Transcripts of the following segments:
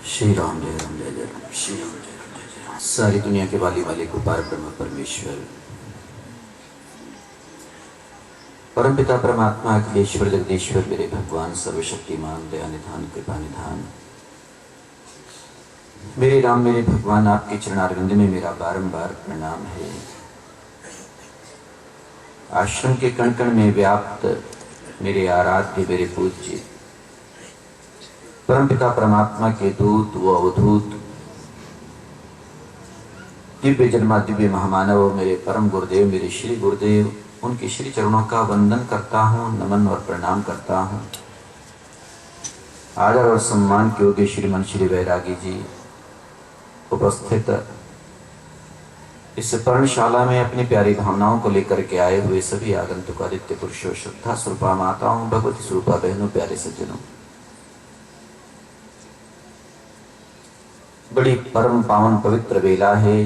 श्री राम जय राम जय जय राम श्री राम जय राम जय जय राम। सारी दुनिया के वाली वाले को पार ब्रह्म परमेश्वर परम पिता परमात्मा अखिलेश्वर जगदीश्वर मेरे भगवान सर्वशक्तिमान दया निधान कृपा निधान मेरे राम मेरे भगवान आपके चरणारविंद में मेरा बारंबार प्रणाम है। आश्रम के कण कण में व्याप्त मेरे आराध्य मेरे पूज्य परमपिता परमात्मा के दूत व अवधूत दिव्य जन्मा दिव्य महामानव मेरे परम गुरुदेव मेरे श्री गुरुदेव उनके श्री चरणों का वंदन करता हूँ, नमन और प्रणाम करता हूँ। आदर और सम्मान के योग्य श्रीमन श्री वैरागी जी उपस्थित इस पर्णशाला में अपनी प्यारी भावनाओं को लेकर के आए हुए सभी आगंतुक आदित्य पुरुषों श्रद्धा स्वरूपा माताओं भगवती स्वरूपा बहनों प्यारे सज्जनों, बड़ी परम पावन पवित्र बेला है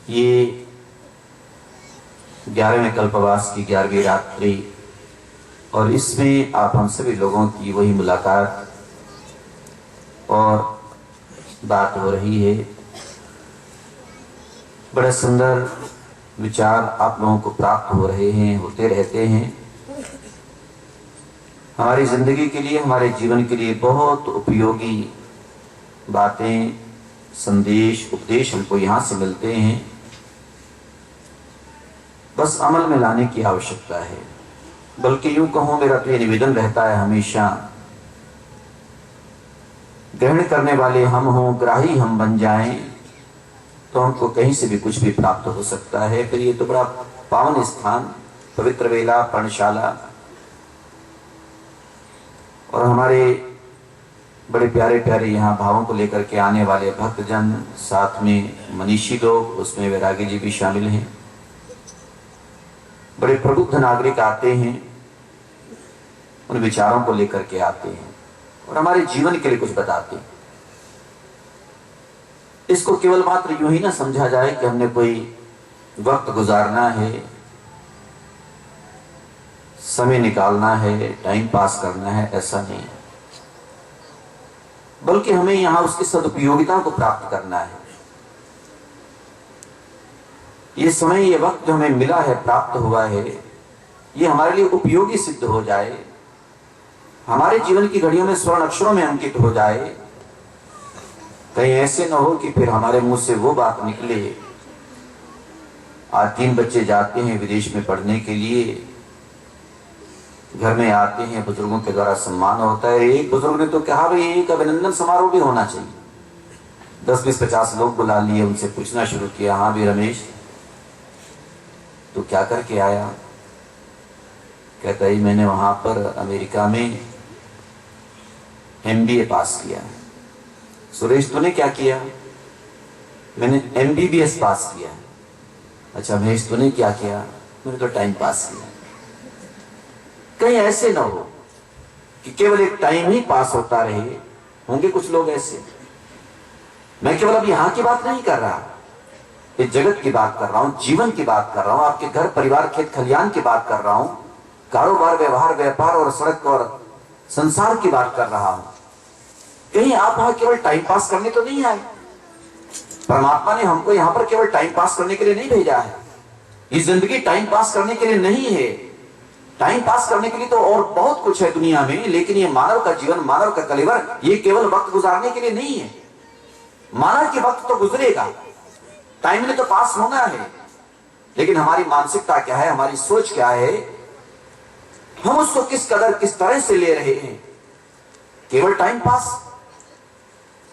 ये। 11वें कल्पवास की 11वीं रात्रि और इसमें आप हम सभी लोगों की वही मुलाकात और बात हो रही है। बड़े सुंदर विचार आप लोगों को प्राप्त हो रहे हैं, होते रहते हैं। हमारी जिंदगी के लिए हमारे जीवन के लिए बहुत उपयोगी बातें संदेश उपदेश हमको यहाँ से मिलते हैं, बस अमल में लाने की आवश्यकता है। बल्कि यूं कहूं मेरा तो ये निवेदन रहता है हमेशा, ग्रहण करने वाले हम हों ग्राही हम बन जाएं तो हमको कहीं से भी कुछ भी प्राप्त हो सकता है। फिर ये तो बड़ा पावन स्थान पवित्र वेला पर्णशाला और हमारे बड़े प्यारे प्यारे यहाँ भावों को लेकर के आने वाले भक्तजन, साथ में मनीषी लोग, उसमें वैरागी जी भी शामिल हैं। बड़े प्रबुद्ध नागरिक आते हैं, उन विचारों को लेकर के आते हैं और हमारे जीवन के लिए कुछ बताते हैं। इसको केवल मात्र यूं ही ना समझा जाए कि हमने कोई वक्त गुजारना है, समय निकालना है, टाइम पास करना है, ऐसा नहीं, बल्कि हमें यहां उसकी सदुपयोगिता को प्राप्त करना है। ये समय ये वक्त जो हमें मिला है प्राप्त हुआ है ये हमारे लिए उपयोगी सिद्ध हो जाए, हमारे जीवन की घड़ियों में स्वर्ण अक्षरों में अंकित हो जाए। कहीं ऐसे न हो कि फिर हमारे मुंह से वो बात निकले, आज 3 बच्चे जाते हैं विदेश में पढ़ने के लिए, घर में आते हैं, बुजुर्गों के द्वारा सम्मान होता है। एक बुजुर्ग ने तो कहा भाई एक अभिनंदन समारोह भी होना चाहिए। 10 20 50 लोग बुला लिए, उनसे पूछना शुरू किया, हाँ भी रमेश तो क्या करके आया? कहता है मैंने वहां पर अमेरिका में MBA पास किया। सुरेश तूने क्या किया? मैंने MBBS पास किया। अच्छा महेश तूने क्या किया? मैंने तो टाइम पास किया। कहीं ऐसे ना हो कि केवल एक टाइम ही पास होता रहे। होंगे कुछ लोग ऐसे। मैं केवल अब यहां की बात नहीं कर रहा, इस जगत की बात कर रहा हूं, जीवन की बात कर रहा हूं, आपके घर परिवार खेत खलियान की बात कर रहा हूं, कारोबार व्यवहार व्यापार और सड़क और संसार की बात कर रहा हूं। कहीं आप वहां केवल टाइम पास करने तो नहीं आए। परमात्मा ने हमको यहां पर केवल टाइम पास करने के लिए नहीं भेजा है। ये जिंदगी टाइम पास करने के लिए नहीं है। टाइम पास करने के लिए तो और बहुत कुछ है दुनिया में, लेकिन ये मानव का जीवन, मानव का कलेवर, ये केवल वक्त गुजारने के लिए नहीं है। मानव के वक्त तो गुजरेगा, टाइम ने तो पास होना है, लेकिन हमारी मानसिकता क्या है, हमारी सोच क्या है, हम उसको किस कदर किस तरह से ले रहे हैं। केवल टाइम पास,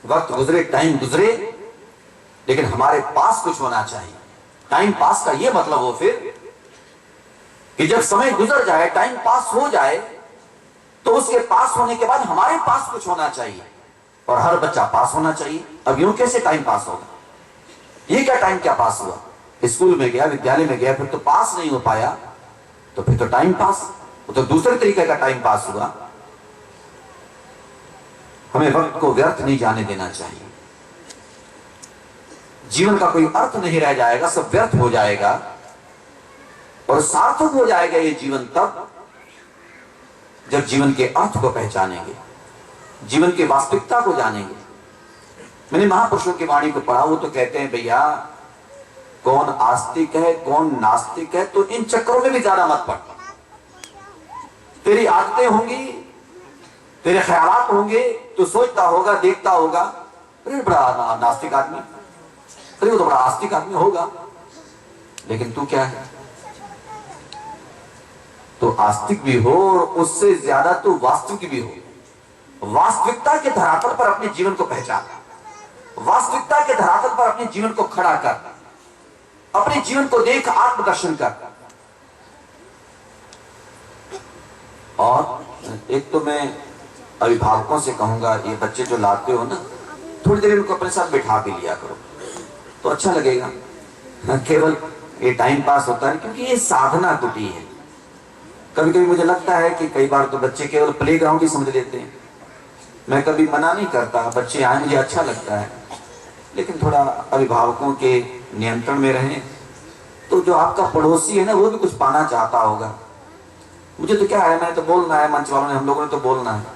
वक्त गुजरे टाइम गुजरे, लेकिन हमारे पास कुछ होना चाहिए। टाइम पास का यह मतलब हो फिर कि जब समय गुजर जाए, टाइम पास हो जाए, तो उसके पास होने के बाद हमारे पास कुछ होना चाहिए और हर बच्चा पास होना चाहिए। अब यूं कैसे टाइम पास होगा? ये क्या टाइम क्या पास हुआ? स्कूल में गया, विद्यालय में गया, फिर तो पास नहीं हो पाया, तो फिर तो टाइम पास, वो तो दूसरे तरीके का टाइम पास हुआ। हमें वक्त को व्यर्थ नहीं जाने देना चाहिए। जीवन का कोई अर्थ नहीं रह जाएगा, सब व्यर्थ हो जाएगा और सार्थक हो जाएगा ये जीवन तब जब जीवन के अर्थ को पहचानेंगे। जीवन की वास्तविकता को जानेंगे। मैंने महापुरुषों की वाणी को पढ़ा, वो तो कहते हैं भैया कौन आस्तिक है कौन नास्तिक है, तो इन चक्करों में भी ज्यादा मत पड़। तेरी आदतें होंगी, तेरे ख्यालात होंगे, तो सोचता होगा, देखता होगा, अरे बड़ा नास्तिक आदमी, अरे वो तो बड़ा आस्तिक आदमी होगा, लेकिन तू क्या है? तो आस्तिक भी हो और उससे ज्यादा तो वास्तविक भी हो। वास्तविकता के धरातल पर अपने जीवन को पहचान, वास्तविकता के धरातल पर अपने जीवन को खड़ा कर, अपने जीवन को देख, आत्मदर्शन कर। और एक तो मैं अभिभावकों से कहूंगा, ये बच्चे जो लाते हो ना, थोड़ी देर इनको अपने साथ बिठा के लिया करो तो अच्छा लगेगा। केवल ये टाइम पास होता है, क्योंकि ये साधना टूटी है। कभी कभी मुझे लगता है कि कई बार तो बच्चे केवल प्लेग्राउंड ही समझ लेते हैं। मैं कभी मना नहीं करता, बच्चे आए, मुझे अच्छा लगता है, लेकिन थोड़ा अभिभावकों के नियंत्रण में रहें। तो जो आपका पड़ोसी है ना, वो भी कुछ पाना चाहता होगा। मुझे तो क्या है, मैं तो बोलना है, मंच वालों ने, हम लोगों ने तो बोलना है,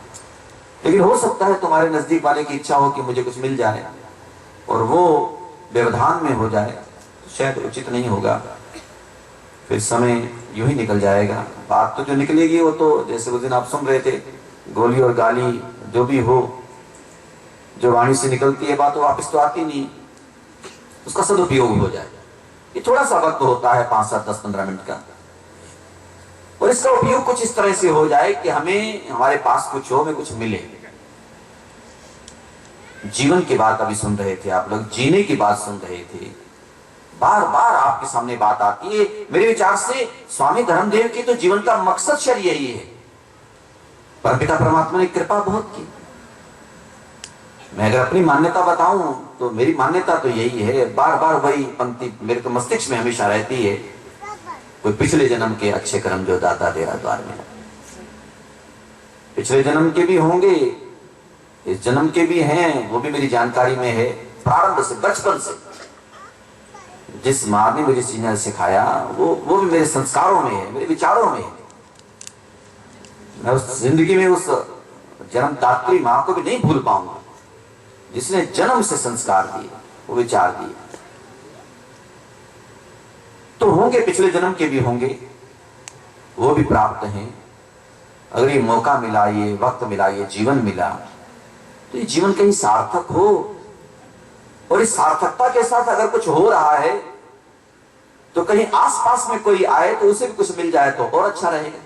लेकिन हो सकता है तुम्हारे नजदीक वाले की इच्छा हो कि मुझे कुछ मिल जाए और वो व्यवधान में हो जाए, तो शायद उचित नहीं होगा। फिर समय यूं ही निकल जाएगा। बात तो जो निकलेगी वो तो जैसे उस दिन आप सुन रहे थे, गोली और गाली जो भी हो, जो वाणी से निकलती है बात, वो वापस तो आती नहीं, उसका सदुपयोग हो जाए। ये थोड़ा सा वक्त होता है, 5, 7, 10, 15 मिनट का, और इसका उपयोग कुछ इस तरह से हो जाए कि हमें, हमारे पास कुछ हो, हमें कुछ मिले। जीवन की बात अभी सुन रहे थे आप लोग, जीने की बात सुन रहे थे, बार बार आपके सामने बात आती है। मेरे विचार से स्वामी धर्मदेव की तो जीवन का मकसद शायद यही है। परमपिता परमात्मा ने कृपा बहुत की। मैं अगर अपनी मान्यता बताऊं तो मेरी मान्यता तो यही है, बार बार वही पंक्ति मेरे को मस्तिष्क में हमेशा रहती है, कोई पिछले जन्म के अच्छे कर्म जो दाता तेरा द्वार में, पिछले जन्म के भी होंगे, इस जन्म के भी हैं, वो भी मेरी जानकारी में है। प्रारंभ से, बचपन से जिस माँ ने मुझे चीजें सिखाया, वो भी मेरे संस्कारों में है, मेरे विचारों में है। मैं उस जिंदगी में उस जन्मदात्री माँ को भी नहीं भूल पाऊंगा, जिसने जन्म से संस्कार दिए, वो विचार दिए। तो होंगे, पिछले जन्म के भी होंगे, वो भी प्राप्त हैं। अगर ये मौका मिला, ये वक्त मिला, ये जीवन मिला, तो ये जीवन कहीं सार्थक हो, और इस सार्थकता के साथ अगर कुछ हो रहा है तो कहीं आसपास में कोई आए तो उसे भी कुछ मिल जाए तो और अच्छा रहेगा।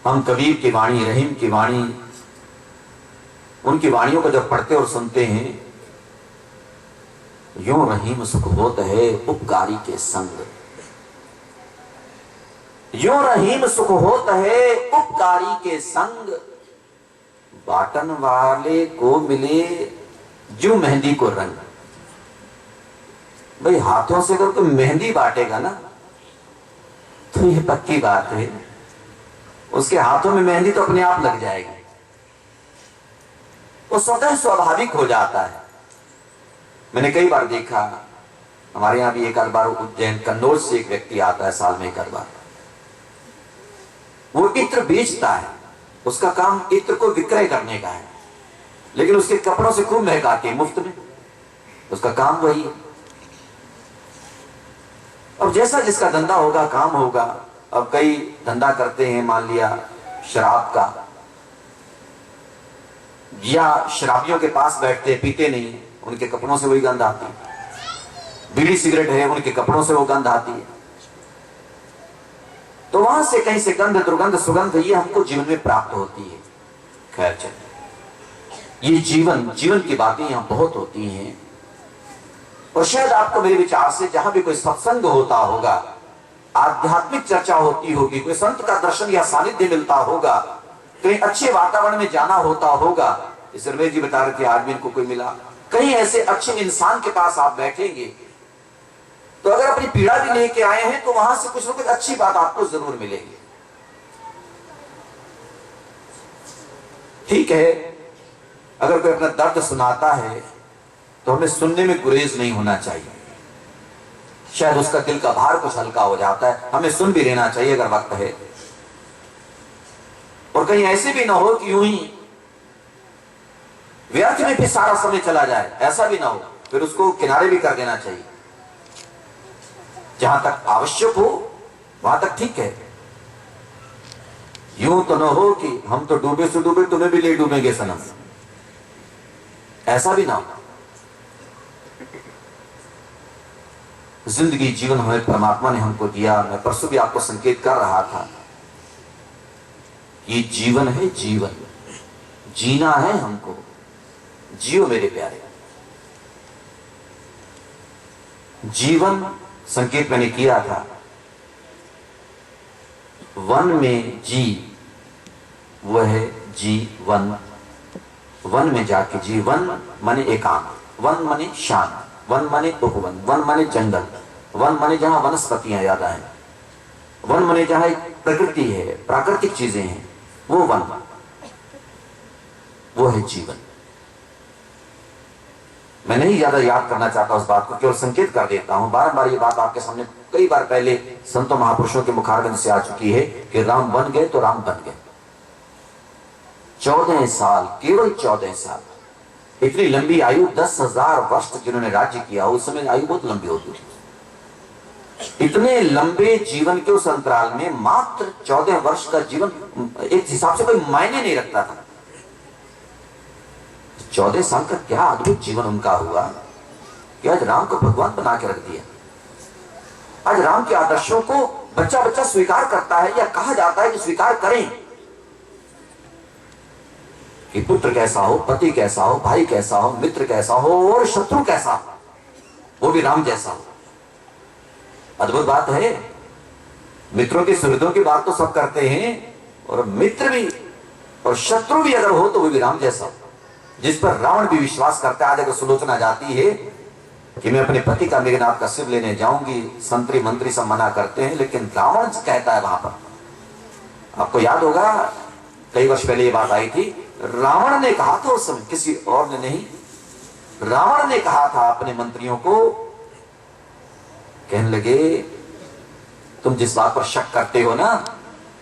हम कबीर की वाणी, रहीम की वाणी, उनकी वाणियों को जब पढ़ते और सुनते हैं, यूं रहीम सुख होत है उपकारी के संग, यूं रहीम सुख होत है उपकारी के संग, बाटन वाले को मिले जो मेहंदी को रंग। भाई हाथों से अगर कोई मेहंदी बांटेगा ना, तो ये पक्की बात है, उसके हाथों में मेहंदी तो अपने आप लग जाएगी, वो स्वतः स्वाभाविक हो जाता है। मैंने कई बार देखा, हमारे यहां भी एक आध बार उज्जैन कन्नौज से एक व्यक्ति आता है साल में एक आध बार, वो इत्र बेचता है, उसका काम इत्र को विक्रय करने का है, लेकिन उसके कपड़ों से खूब महकाते हैं मुफ्त में, उसका काम वही है। अब जैसा जिसका धंधा होगा, काम होगा। अब कई धंधा करते हैं, मान लिया शराब का, या शराबियों के पास बैठते हैं, पीते नहीं, उनके कपड़ों से वही गंध आती है। बीड़ी सिगरेट है, उनके कपड़ों से वो गंध आती है। तो वहां से कहीं से गंध, दुर्गंध, सुगंध ये हमको जीवन में प्राप्त होती है। खैर चलिए, ये जीवन की बातें यहां बहुत होती हैं, और शायद आपको मेरे विचार से जहां भी कोई सत्संग होता होगा, आध्यात्मिक चर्चा होती होगी, कोई संत का दर्शन या सानिध्य मिलता होगा, कहीं अच्छे वातावरण में जाना होता होगा। इस रमेश जी बता रहे थे, आज भी इनको कोई मिला, कहीं ऐसे अच्छे इंसान के पास आप बैठेंगे, तो अगर अपनी पीड़ा भी लेके आए हैं तो वहां से कुछ ना कुछ अच्छी बात आपको जरूर मिलेगी। ठीक है, अगर कोई अपना दर्द सुनाता है तो हमें सुनने में गुरेज नहीं होना चाहिए, शायद उसका दिल का भार कुछ हल्का हो जाता है, हमें सुन भी लेना चाहिए अगर वक्त है। कहीं ऐसे भी ना हो कि यूं ही व्यर्थ में भी सारा समय चला जाए, ऐसा भी ना हो, फिर उसको किनारे भी कर देना चाहिए। जहां तक आवश्यक हो वहां तक ठीक है। यूं तो ना हो कि हम तो डूबे से डूबे, तुम्हें भी ले डूबेंगे सनम, ऐसा भी ना हो। जिंदगी जीवन हमें परमात्मा ने हमको दिया। मैं परसों भी आपको संकेत कर रहा था, ये जीवन है, जीवन जीना है हमको, जियो मेरे प्यारे। जीवन संकेत मैंने किया था, वन में जी वह है जीवन। वन में जाके जी, वन माने एकांत, वन माने शांत, वन माने उपवन, वन माने जंगल, वन माने जहां वनस्पतियां ज्यादा हैं, वन माने जहां प्रकृति है, प्राकृतिक चीजें हैं, वो वन, वो है जीवन। मैं नहीं ज्यादा याद करना चाहता उस बात को, केवल संकेत कर देता हूं। बार-बार ये बात आपके सामने कई बार पहले संतों महापुरुषों के मुखारबिंद से आ चुकी है कि राम बन गए तो राम बन गए। 14 साल, केवल 14 साल, इतनी लंबी आयु, 10,000 वर्ष तक जिन्होंने राज्य किया, उस समय आयु बहुत लंबी होती थी। इतने लंबे जीवन के उस अंतराल में मात्र 14 वर्ष का जीवन एक हिसाब से कोई मायने नहीं रखता था। 14 साल का क्या अद्भुत जीवन उनका हुआ कि आज राम को भगवान बना के रख दिया। आज राम के आदर्शों को बच्चा बच्चा स्वीकार करता है, या कहा जाता है कि स्वीकार करें कि पुत्र कैसा हो, पति कैसा हो, भाई कैसा हो, मित्र कैसा हो और शत्रु कैसा हो, वो भी राम जैसा हो। अद्भुत बात है। मित्रों के सुहृदों की बात तो सब करते हैं, और मित्र भी और शत्रु भी अगर हो तो वो भी राम जैसा हो, जिस पर रावण भी विश्वास करता है। आज अगर सुलोचना जाती है कि मैं अपने पति का मेघनाथ का शिव लेने जाऊंगी, संतरी मंत्री सब मना करते हैं, लेकिन रावण कहता है वहां पर, आपको याद होगा कई वर्ष पहले ये बात आई थी, रावण ने कहा था उस समय, किसी और ने नहीं, रावण ने कहा था अपने मंत्रियों को, कहने लगे तुम जिस बात पर शक करते हो ना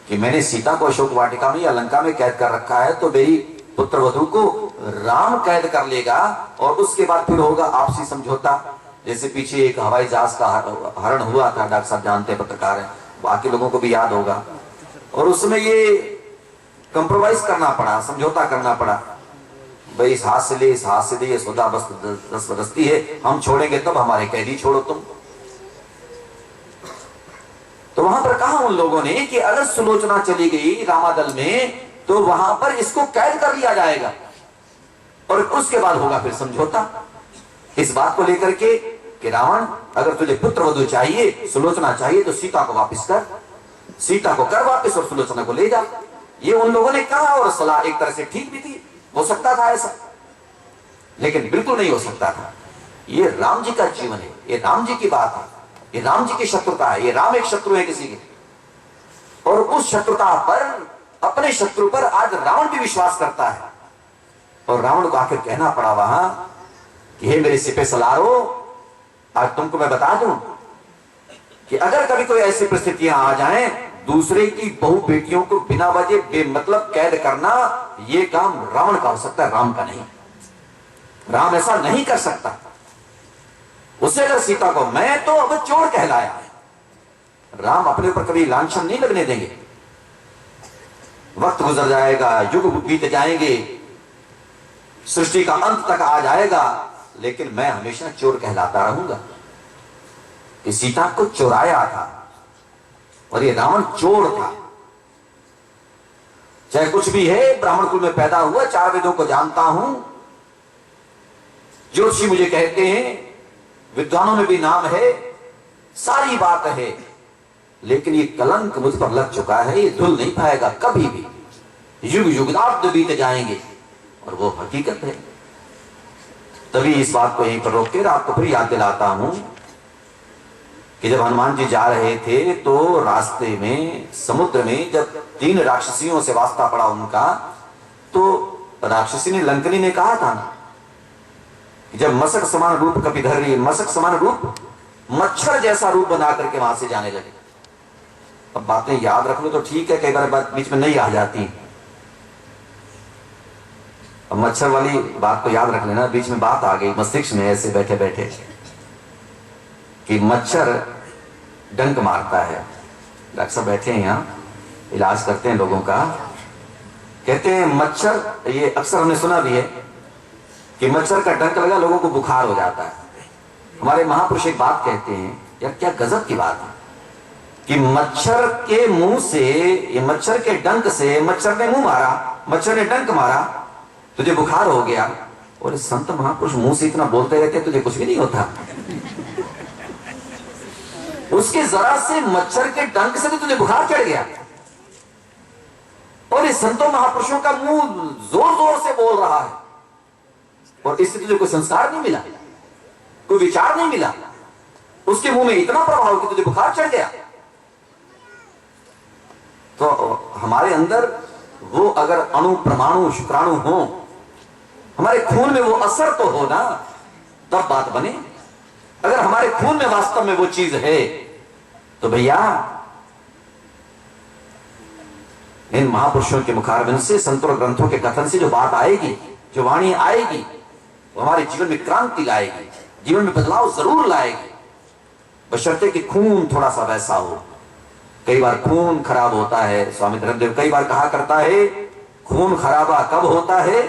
कि मैंने सीता को अशोक वाटिका में या लंका में कैद कर रखा है, तो मेरी पुत्र वधू को राम कैद कर लेगा और उसके बाद फिर होगा आपसी समझौता। जैसे पीछे एक हवाई जहाज का हरण हुआ था, डॉक्टर साहब जानते हैं, पत्रकार हैं, बाकी लोगों को भी याद होगा, और उसमें ये कंप्रोमाइज करना पड़ा, समझौता करना पड़ा, भाई इस हाथ से ले, इस हाथ से ले, ये सौदा बस जबरदस्ती है, हम छोड़ेंगे तब, हमारे कैदी छोड़ो तुम। तो वहां पर कहा उन लोगों ने कि अगर सुलोचना चली गई रामादल में तो वहां पर इसको कैद कर लिया जाएगा और उसके बाद होगा फिर समझौता। इस बात को लेकर के कि रावण अगर तुझे पुत्र वधू चाहिए, सुलोचना चाहिए, तो सीता को वापस कर, सीता को कर वापस और सुलोचना को ले जा। ये उन लोगों ने कहा और सलाह एक तरह से ठीक भी थी, हो सकता था ऐसा, लेकिन बिल्कुल नहीं हो सकता था। ये राम जी का जीवन है, ये राम जी की बात है, ये राम जी की शत्रुता है, ये राम एक शत्रु है किसी के, और उस शत्रुता पर, अपने शत्रु पर आज रावण भी विश्वास करता है। और रावण को आखिर कहना पड़ा वहां कि हे मेरे सिपे सलारो, आज तुमको मैं बता दूं कि अगर कभी कोई ऐसी परिस्थितियां आ जाएं, दूसरे की बहु बेटियों को बिना वजह बेमतलब कैद करना, यह काम रावण का हो सकता है, राम का नहीं। राम ऐसा नहीं कर सकता। उसे अगर सीता को मैं तो अब चोर कहलाया है, राम अपने ऊपर कभी लांछन नहीं लगने देंगे। वक्त गुजर जाएगा, युग बीत जाएंगे, सृष्टि का अंत तक आ जाएगा, लेकिन मैं हमेशा चोर कहलाता रहूंगा कि सीता को चुराया था और ये रावण चोर था। चाहे कुछ भी है, ब्राह्मण कुल में पैदा हुआ, 4 वेदों को जानता हूं, ज्योतिषी मुझे कहते हैं, विद्वानों में भी नाम है, सारी बात है, लेकिन ये कलंक मुझ पर लग चुका है, ये धुल नहीं पाएगा कभी भी। युग युगाब्द बीत जाएंगे और वो हकीकत है। तभी इस बात को यहीं पर रोक के आपको फिर याद दिलाता हूं कि जब हनुमान जी जा रहे थे तो रास्ते में, समुद्र में, जब 3 राक्षसियों से वास्ता पड़ा उनका, तो राक्षसी ने, लंकनी ने कहा था ना, जब मशक समान रूप कपिधर, मशक समान रूप, मच्छर जैसा रूप बना करके वहां से जाने लगे। अब बातें याद रख लो तो ठीक है, कई बार बात बीच में नहीं आ जाती, अब मच्छर वाली बात को याद रख लेना, बीच में बात आ गई मस्तिष्क में ऐसे बैठे बैठे कि मच्छर डंक मारता है। डॉक्टर साहब बैठे हैं यहाँ, इलाज करते हैं लोगों का, कहते हैं मच्छर, ये अक्सर हमने सुना भी है कि मच्छर का डंक लगा लोगों को बुखार हो जाता है। हमारे महापुरुष एक बात कहते हैं, यार क्या गजब की बात है कि मच्छर के मुंह से, ये मच्छर के डंक से, मच्छर ने मुंह मारा, मच्छर ने डंक मारा, तुझे बुखार हो गया। और संत महापुरुष मुंह से इतना बोलते रहते तुझे कुछ भी नहीं होता। उसके जरा से मच्छर के डंक से तो तुझे बुखार चढ़ गया। और इस संतों महापुरुषों का मुंह जोर जोर से बोल रहा है और इससे तुझे कोई संस्कार नहीं मिला, कोई विचार नहीं मिला, उसके मुंह में इतना प्रभाव कि तुझे बुखार चढ़ गया। तो हमारे अंदर वो अगर अणु परमाणु शुक्राणु हो, हमारे खून में वो असर तो हो ना, तब बात बने। अगर हमारे खून में वास्तव में वो चीज है तो भैया इन महापुरुषों के मुखारबिंद से, संतों और ग्रंथों के कथन से जो बात आएगी, जो वाणी आएगी, वो हमारे जीवन में क्रांति लाएगी, जीवन में बदलाव जरूर लाएगी, बशर्ते कि खून थोड़ा सा वैसा हो। कई बार खून खराब होता है, स्वामी धर्मदेव कई बार कहा करता है, खून खराबा कब होता है?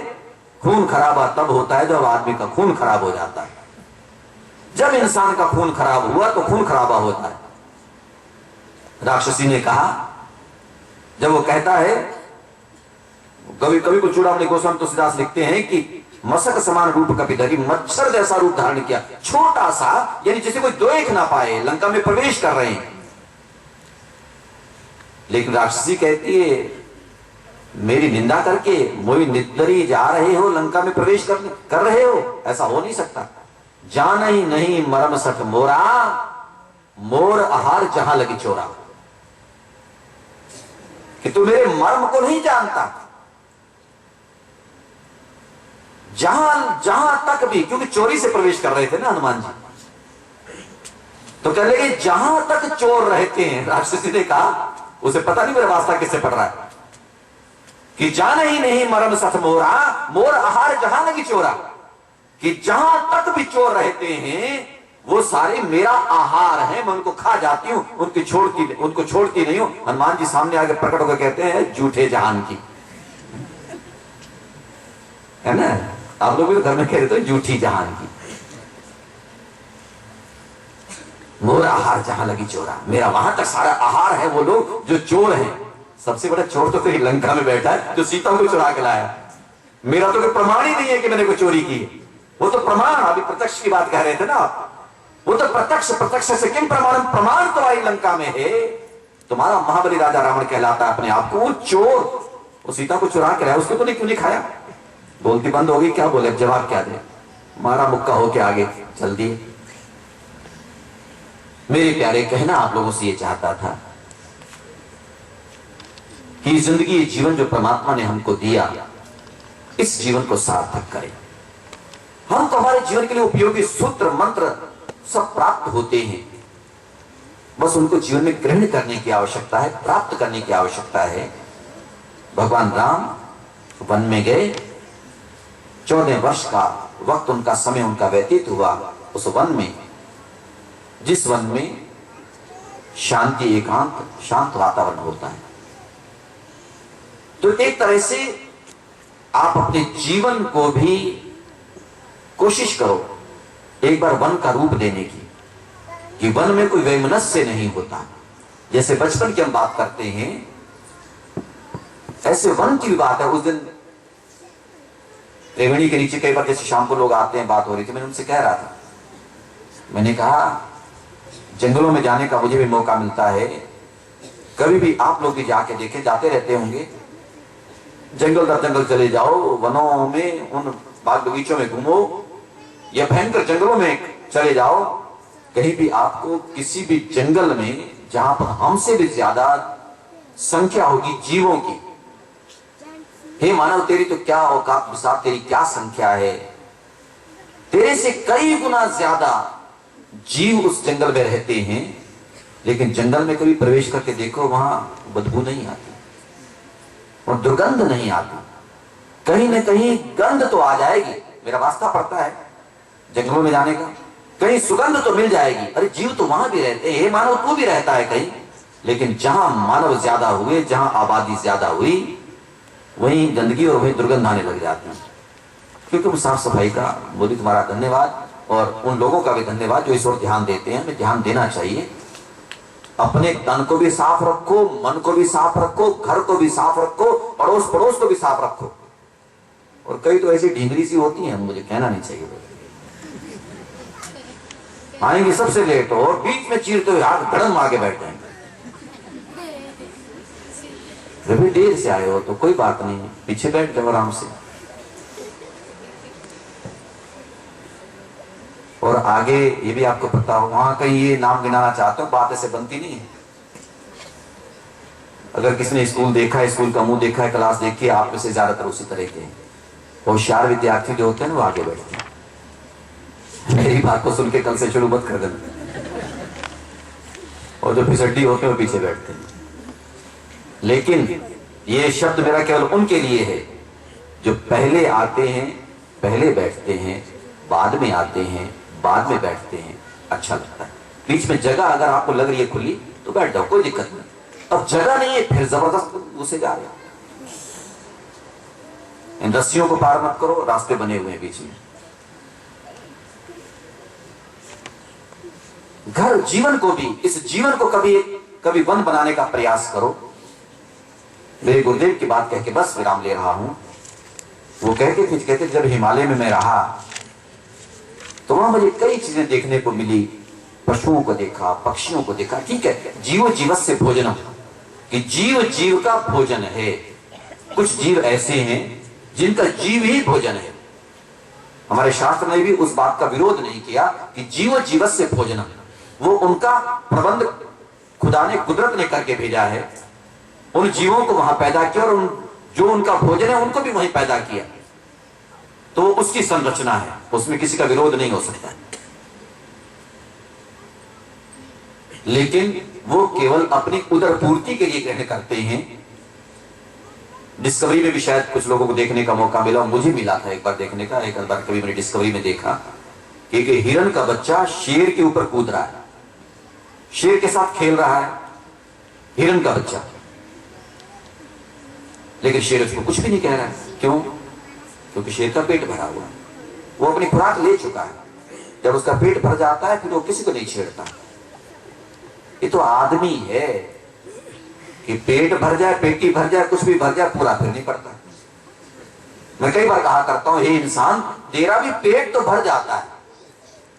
खून खराबा तब होता है जब आदमी का खून खराब हो जाता है। जब इंसान का खून खराब हुआ तो खून खराबा होता है। राक्षसी ने कहा, जब वो कहता है, कभी कभी को चूड़ामणि गोस्वामी तुलसीदास लिखते हैं कि मशक समान रूप कपिधरी, मच्छर जैसा रूप धारण किया, छोटा सा, यानी जिसे कोई देख ना पाए, लंका में प्रवेश कर रहे हैं। लेकिन राक्षसी कहती है, मेरी निंदा करके मोई निद्दरी जा रहे हो, लंका में प्रवेश कर रहे हो, ऐसा हो नहीं सकता। जान ही नहीं मरम सठ मोरा, मोर आहार जहां लगी चोरा, कि तू मेरे मर्म को नहीं जानता। जहां तक भी, क्योंकि चोरी से प्रवेश कर रहे थे ना हनुमान जी, तो कह लगे जहां तक चोर रहते हैं, राक्षसी ने कहा, उसे पता नहीं मेरा वास्ता किससे पड़ रहा है, कि जान ही नहीं मरम सठ मोरा, मोर आहार जहां लगी चोरा, कि जहां तक भी चोर रहते हैं वो सारे मेरा आहार है, मैं उनको खा जाती हूं, उनको छोड़ती नहीं हूं। हनुमान जी सामने आगे प्रकट होकर कहते हैं, झूठे जहान की, है ना, आप लोग भी घर में कह रहे थे झूठी जहान की, मोर आहार जहां लगी चोरा, मेरा वहां तक सारा आहार है। वो लोग जो चोर हैं, सबसे बड़ा चोर तो फिर लंका में बैठा है जो सीता को चुरा के लाया। मेरा तो कोई प्रमाण ही नहीं है कि मैंने कोई चोरी की, वो तो प्रमाण, अभी प्रत्यक्ष की बात कह रहे थे ना आप, वो तो प्रत्यक्ष से किम प्रमाण, प्रमाण तो आई लंका में है। तुम्हारा महाबली राजा रावण कहलाता है अपने आप को, वो चोर, वो सीता को चुरा के लाया, उसको तो क्यों नहीं खाया? बोलती बंद हो गई, क्या बोले, जवाब क्या दे, मारा मुक्का होके आगे चल दिए। मेरे प्यारे, कहना आप लोगों से ये चाहता था कि जिंदगी, जीवन जो परमात्मा ने हमको दिया, इस जीवन को सार्थक करें। हम तो हमारे जीवन के लिए उपयोगी सूत्र मंत्र सब प्राप्त होते हैं, बस उनको जीवन में ग्रहण करने की आवश्यकता है, प्राप्त करने की आवश्यकता है। भगवान राम वन में गए, 14 वर्ष का वक्त उनका, समय उनका व्यतीत हुआ उस वन में, जिस वन में शांति, एकांत, शांत वातावरण होता है। तो एक तरह से आप अपने जीवन को भी कोशिश करो एक बार वन का रूप देने की, कि वन में कोई वैमनस्य नहीं होता। जैसे बचपन की हम बात करते हैं, ऐसे वन की भी बात है। उस दिन त्रिवेणी के नीचे कई बार जैसे शाम को लोग आते हैं, बात हो रही थी, मैंने उनसे कह रहा था, मैंने कहा जंगलों में जाने का मुझे भी मौका मिलता है, कभी भी आप लोग भी जाके देखें, जाते रहते होंगे, जंगल दर जंगल चले जाओ, वनों में, उन बाग बगीचों में घूमो, या भयंकर जंगलों में चले जाओ, कहीं भी आपको किसी भी जंगल में जहां पर हमसे भी ज्यादा संख्या होगी जीवों की, हे मानव तेरी तो क्या औकात विशाल, तेरी क्या संख्या है, तेरे से कई गुना ज्यादा जीव उस जंगल में रहते हैं, लेकिन जंगल में कभी प्रवेश करके देखो, वहां बदबू नहीं आती और दुर्गंध नहीं आती। कहीं न कहीं गंध तो आ जाएगी। मेरा वास्ता पड़ता है जंगलों में जाने का, कहीं सुगंध तो मिल जाएगी। अरे जीव तो वहां भी रहते हैं, मानव तू भी रहता है कहीं। लेकिन जहां मानव ज्यादा हुए, जहां आबादी ज्यादा हुई, वहीं गंदगी और वहीं दुर्गंध आने लग जाती है। क्योंकि वो साफ सफाई का बोली तुम्हारा धन्यवाद, और उन लोगों का भी धन्यवाद जो इस ओर ध्यान देते हैं। हमें ध्यान देना चाहिए। अपने तन को भी साफ रखो, मन को भी साफ रखो, घर को भी साफ रखो, पड़ोस पड़ोस को भी साफ रखो। और कई तो ऐसी ढींगरी सी होती हैं, मुझे कहना नहीं चाहिए, आएंगे सबसे लेट हो, बीच में चीरते हुए हाथ धड़म मार के बैठ जाएंगे। भी देर से आए हो तो कोई बात नहीं, पीछे बैठ जाओ आराम से। और आगे ये भी आपको पता हो, वहां कहीं ये नाम गिनाना चाहते हो, बात ऐसे बनती नहीं है। अगर किसी ने स्कूल देखा है, स्कूल का मुंह देखा है, क्लास देखी है, आप में से ज्यादातर उसी तरह के होशियार विद्यार्थी जो होते हैं वो आगे बैठते हैं। मेरी बात को सुन के कल से शुरू मत कर देना। और जो फिसड्डी होते हैं वो पीछे बैठते हैं। लेकिन ये शब्द मेरा केवल उनके लिए है जो पहले आते हैं, पहले बैठते हैं, बाद में आते हैं, बाद में बैठते हैं। अच्छा लगता है। बीच में जगह अगर आपको लग रही है खुली तो बैठ जाओ, कोई दिक्कत नहीं। अब जगह नहीं है फिर जबरदस्त घुसे जा रहे हो। इन रस्सियों को पार मत करो, रास्ते बने हुए हैं बीच में। घर जीवन को भी, इस जीवन को कभी वन बनाने का प्रयास करो। मेरे गुरुदेव की बात कह के बस विराम ले रहा हूं। वो कहते जब हिमालय में मैं रहा तो वहां मुझे कई चीजें देखने को मिली। पशुओं को देखा, पक्षियों को देखा। ठीक है, जीव जीवस्य भोजनम, कि जीव जीव का भोजन है। कुछ जीव ऐसे हैं जिनका जीव ही भोजन है। हमारे शास्त्र ने भी उस बात का विरोध नहीं किया कि जीव जीवस्य भोजनम, वो उनका प्रबंध खुदा ने, कुदरत ने करके भेजा है। उन जीवों को वहां पैदा किया और जो उनका भोजन है उनको भी वहीं पैदा किया। तो उसकी संरचना है, उसमें किसी का विरोध नहीं हो सकता। लेकिन वो केवल अपनी उदर पूर्ति के लिए ग्रहण करते हैं। डिस्कवरी में भी शायद कुछ लोगों को देखने का मौका मिला, मुझे मिला था एक बार देखने का। एक बार कभी मैंने डिस्कवरी में देखा कि एक हिरन का बच्चा शेर के ऊपर कूद रहा है, शेर के साथ खेल रहा है हिरन का बच्चा, लेकिन शेर उसको कुछ भी नहीं कह रहा है। क्यों? क्योंकि शेर का पेट भरा हुआ है, वो अपनी खुराक ले चुका है। जब उसका पेट भर जाता है फिर वो किसी को नहीं छेड़ता। ये तो आदमी है कि पेट भर जाए, पेटी भर जाए, कुछ भी भर जाए, पूरा फिर नहीं पड़ता। मैं कई बार कहा करता हूं, हे इंसान, तेरा भी पेट तो भर जाता है,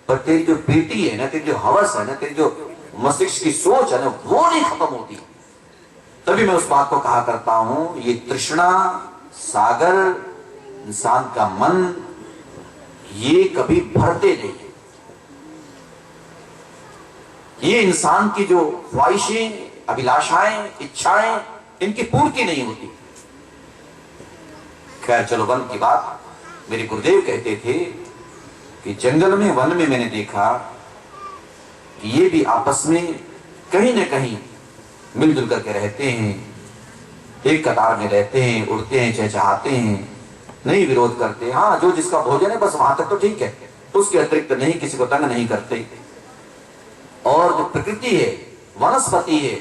पर तेरी जो पेटी है ना, तेरी जो हवस है ना, तेरी जो मस्तिष्क की सोच है ना, वो नहीं खत्म होती। तभी मैं उस बात को कहा करता हूं, ये तृष्णा सागर इंसान का मन, ये कभी भरते नहीं। ये इंसान की जो ख्वाहिशें, अभिलाषाएं, इच्छाएं, इनकी पूर्ति नहीं होती। खैर चलो, वन की बात। मेरे गुरुदेव कहते थे कि जंगल में, वन में मैंने देखा कि ये भी आपस में कहीं न कहीं मिलजुल करके रहते हैं, एक कतार में रहते हैं, उड़ते हैं, चहचहाते हैं, नहीं विरोध करते। हाँ, जो जिसका भोजन है बस वहां तक तो ठीक है, उसके अतिरिक्त नहीं, किसी को तंग नहीं करते। और जो प्रकृति है, वनस्पति है,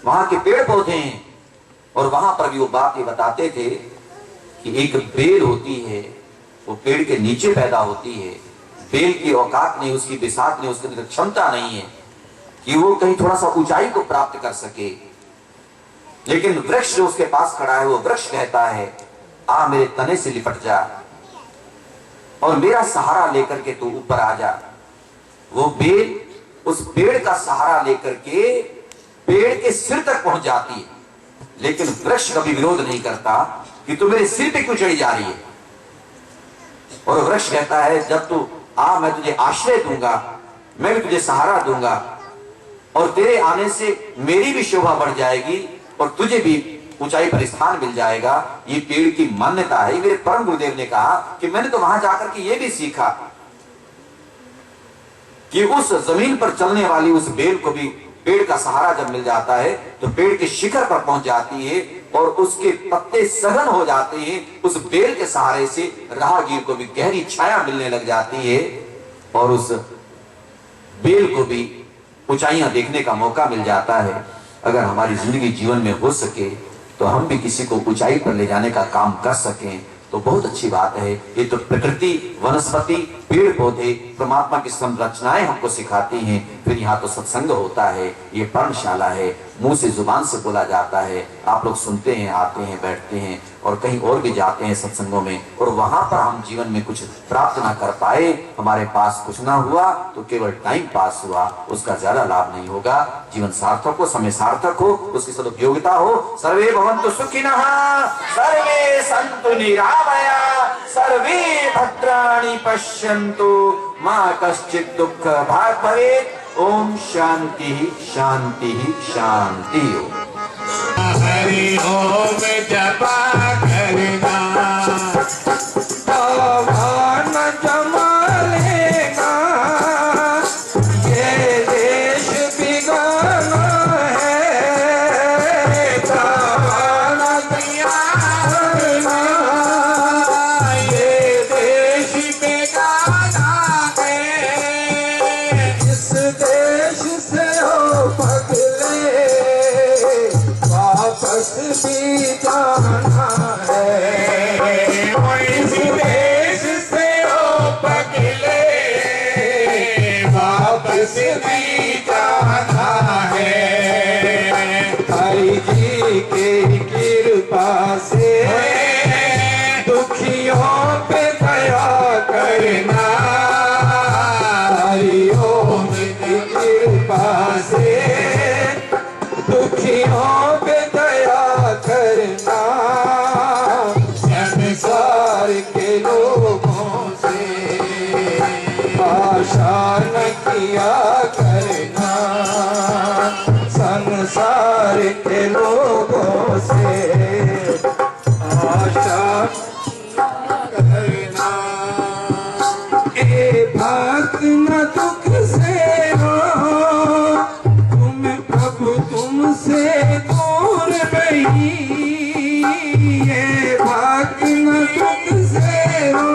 वहां के पेड़ पौधे हैं, और वहां पर भी वो बात ये बताते थे कि एक बेल होती है, वो पेड़ के नीचे पैदा होती है। बेल की औकात नहीं, उसकी बिसात नहीं, उसके अंदर क्षमता नहीं है कि वो कहीं थोड़ा सा ऊंचाई को प्राप्त कर सके। लेकिन वृक्ष जो उसके पास खड़ा है, वो वृक्ष कहता है, आ मेरे तने से लिपट जा और मेरा सहारा लेकर के तू ऊपर आ जा। वो बेल उस पेड़ का सहारा लेकर के पेड़ के सिर तक पहुंच जाती है, लेकिन वृक्ष कभी विरोध नहीं करता कि तू मेरे सिर पे क्यों चढ़ी जा रही है। और वृक्ष कहता है, जब तू आ, मैं तुझे आश्रय दूंगा, मैं भी तुझे सहारा दूंगा, और तेरे आने से मेरी भी शोभा बढ़ जाएगी और तुझे भी ऊंचाई पर स्थान मिल जाएगा। ये पेड़ की मान्यता है। मेरे परम गुरुदेव ने कहा कि मैंने तो वहां जाकर के ये भी सीखा कि उस जमीन पर चलने वाली उस बेल को भी पेड़ का सहारा जब मिल जाता है तो पेड़ के शिखर पर पहुंच जाती है, और उसके पत्ते सघन हो जाते हैं, उस बेल के सहारे से राहगीर को भी गहरी छाया मिलने लग जाती है और उस बेल को भी ऊंचाइयां देखने का मौका मिल जाता है। अगर हमारी जिंदगी जीवन में हो सके तो हम भी किसी को ऊंचाई पर ले जाने का काम कर सकें तो बहुत अच्छी बात है। ये तो प्रकृति, वनस्पति, पेड़ पौधे, परमात्मा की संरचनाएं हमको सिखाती हैं। फिर यहाँ तो सत्संग होता है, ये पर्णशाला है, मुंह से जुबान से बोला जाता है, आप लोग सुनते हैं, आते हैं, बैठते हैं और कहीं और भी जाते हैं सत्संगों में, और वहां पर हम जीवन में कुछ प्राप्त ना कर पाए, हमारे पास कुछ ना हुआ तो केवल टाइम पास हुआ, उसका ज्यादा लाभ नहीं होगा। जीवन सार्थक हो, समय सार्थक हो, उसकी सदुपयोगिता हो। सर्वे भवन्तु सुखिनः, सर्वे सन्तु निरामया, सर्वे भद्राणि पश्यन्तु, मा कश्चित् दुःख भाग् भवेत्। ओम शांति शांति शांति। हरि ओम जपा करना, भगवान जमा लेगा, ये देश बिगाना है, भगवान करना, ये देश बिगाना है, इस देश से हो पगले वापस भी जाना है, इस देश से हो पगले वापस भी जाना है। हरि जी की कृपा से दुखियों पे दया करना, हरि ओम की कृपा से दुखियों पे दया करना, संसार के लोगों से आशा न किया करना, संसार के लोगों से आशा करना। ए भक्त न दुख से हो, तुम प्रभु तुमसे दूर नहीं, ये भक्त न दुख से हो,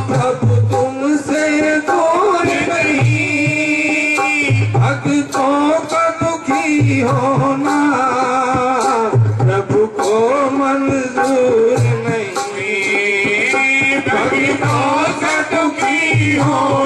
प्रभु तुमसे दूर नहीं, भक्तों का दुखी होना प्रभु को मंजूर नहीं, भक्तों का दुखी हो